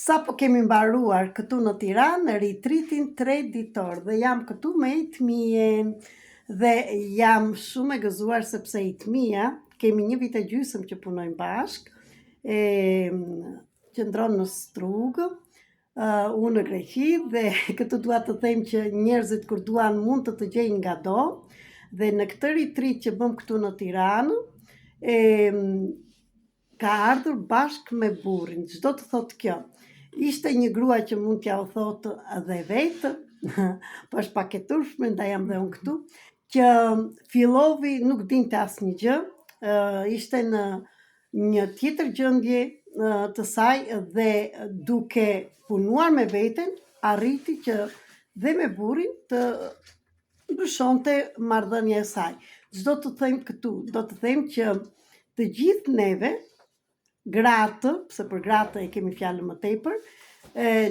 Sa po kemi mbaruar këtu në Tiranë ritritin 3 ditor dhe jam këtu me Itmien dhe jam shumë e gëzuar sepse Itmia kemi 1 vit e gjysmë që punojmë bashk, qëndron në Strugë, unë në Greqi dhe këtu dua të them që njerëzit kur duan mund të gjejnë nga do dhe në këtë ritrit që bëm këtu në Tiranë ka ardhur bashk me burrin. Çdo të thotë kjo. Ishte një grua që mund t'ja u thotë edhe vetë, po është pak e turpshme, nda jam dhe unë këtu, që fillovi nuk dinte asnjë gjë, ishte në një tjetër gjendje të saj dhe duke punuar me veten, arriti që dhe me burrin të ndryshonte marrëdhënia e saj. Çdo të them këtu, do të them që të gjithë neve, gratë, pse për gratë e kemi fjalën më tepër,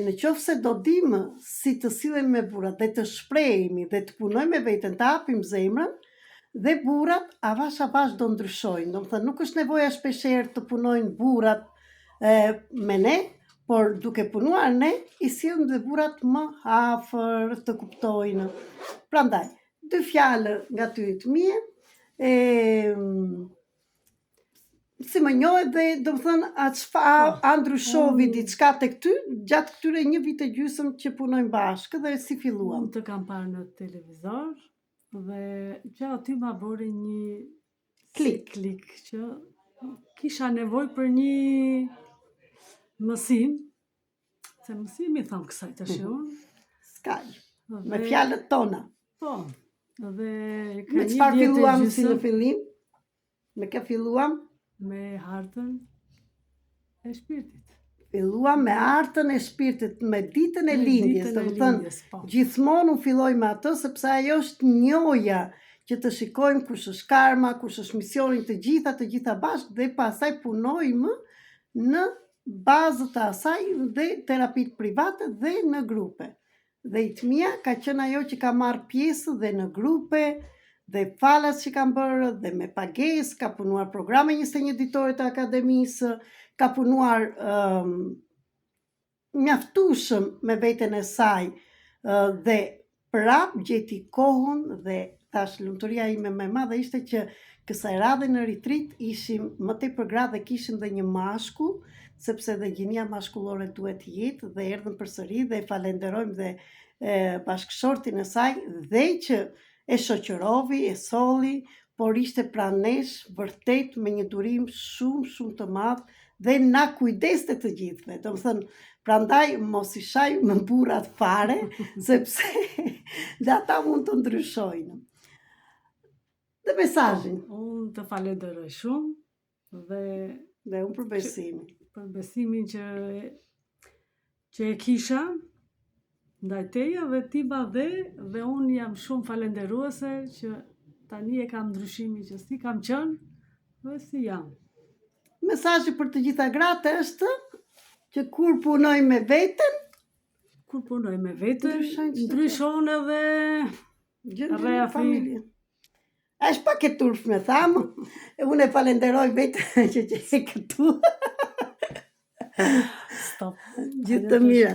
në qoftë se do dimë si të sillemi me burrat dhe të shprehemi dhe të punojmë me veten, të hapim zemrën, dhe burrat avash do ndryshojnë. Domethënë nuk është nevoja shpeshherë të punojnë burrat me ne, por duke punuar ne, i sillim dhe burrat më afër të kuptojnë. Prandaj, 2 fjalë nga ty Itmie, si më njohë dhe do më thënë a ndryshovi diçka tek ty gjatë këtyre 1 vit e gjysmë që punojmë bashkë dhe si filluam? Unë të kam parë në televizor dhe që aty ma bëri një klik që kisha nevojë për një mësim, se mësimi tham kësaj të shion. Skaj, me fjalët tona. Po, dhe me çfarë filluam si në fillim? Me kë filluam? Me hartën e shpirtit. Filluam me hartën e shpirtit, me ditën e lindjes, do të thënë, gjithmonë u filloj me atë, sepse ajo është njoja që të shikojmë kush është karma, kush është misioni, të gjitha bashkë dhe pastaj punojmë në bazë të asaj dhe terapitë private dhe në grupe. Dhe Itmia ka qenë ajo që ka marrë pjesë dhe në grupe, dhe falas që kam bërë, dhe me pagesë, ka punuar programe 21 ditore të akademisë, ka punuar mjaftueshëm me veten e saj dhe prap gjeti kohën dhe tash lumturia ime më e madhe ishte që kësaj radhe në ritrit ishim më tepër gra dhe kishim dhe një mashkull, sepse dhe gjinia mashkullore duhet jetë dhe erdhën përsëri dhe falenderojmë dhe bashkëshortin e saj dhe që e shoqërovi, e solli, por ishte pranë nesh vërtet me një durim shumë të madh dhe na kujdeste të gjithëve. Do të thënë, prandaj mos i shaj me burrat fare, sepse dhe ata mund të ndryshojnë. Dhe mesazhin. Unë të falenderoj shumë dhe unë për besimin. Për besimin që e kisha ndaj teje dhe ti dhe unë jam shumë falenderuese që tani e kam ndryshimin që si kam qenë dhe si jam. Mesazhi për të gjitha gratë është që kur punoj me veten, ndryshon edhe familje. Është pak e turpshme thamë, unë e falenderoj vetëm që je këtu. Stop. Gjithë të mira.